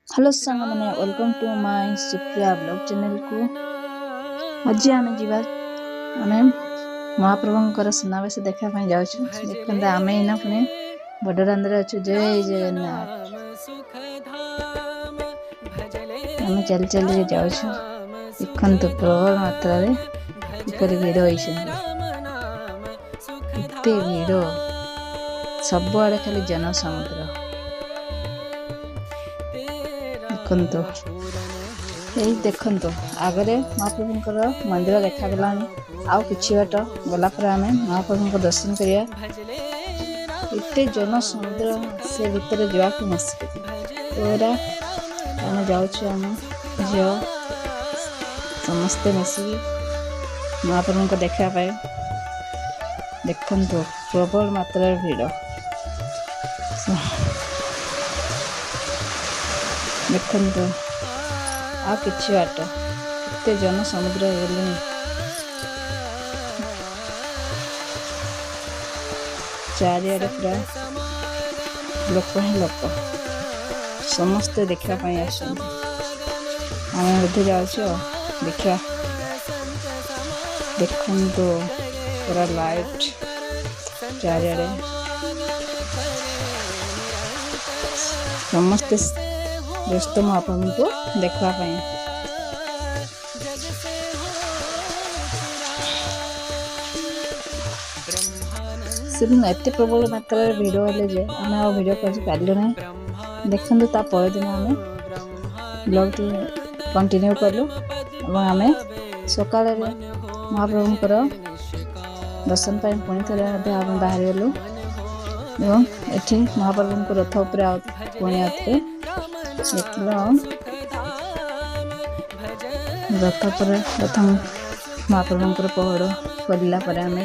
Hello सांग मैंने welcome to my Supriya blog channel को। आज आम जा आम महाप्रभुंर सुनावेश देखा जाऊँ। देखते आम इना पुणी बड़दान अच्छु। जय जगन्नाथ। आम चल चल जाऊँ। देखु प्रबल मात्रा किपर भिड़ होते भिड़ सबुआड़े खाली जनसमुद्र। देखु देखु आगरे महाप्रभुंर मंदिर देखा आउ कि बाट गलापर आम महाप्रभु दर्शन करिया। एते जन समुद्र से भितर जावाक मुस्किल पूरा आम जाऊँ। आम झील समस्ते मिसिकी महाप्रभु को देखा पाए। देखु प्रबल मात्रा भिड़। देखु आ कि बाट एते जन समुद्र हो चारिआडे पूरा लोक ही लोक समस्ते देखापी आस। आम जाऊँ देखा। देखु पूरा लाइट चारिआडे समस्ते व्यस्त महाप्रभु को देखापी। से दिन एत प्रबल मात्रा भिड़ हेले जे आम आ भिड कर पार्लु ना। देखु परदिन आम ब्लॉग कंटिन्यू कलु और आम सकाल महाप्रभुंर दर्शन पर पुणी थे आम बाहर गलु। ये महाप्रभु रथ उपर पुणी आते देखल रथ पर प्रथम महाप्रभुंर पहड़ खोलला आम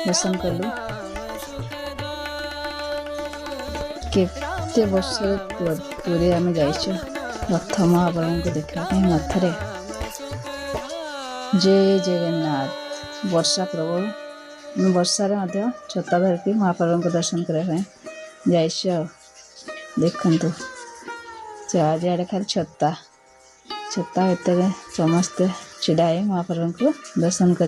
दर्शन कलु। केते वर्ष पूरी आम जाइछु रथ महाप्रभु को देखा रथरे। जय जगन्नाथ। वर्षा प्रबल वर्षार छता धरिकी महाप्रभु को दर्शन करने जाइछु। देखु चारिआडे खाली छता छता भितर समस्ते छिड़ाई महाप्रभु को दर्शन कर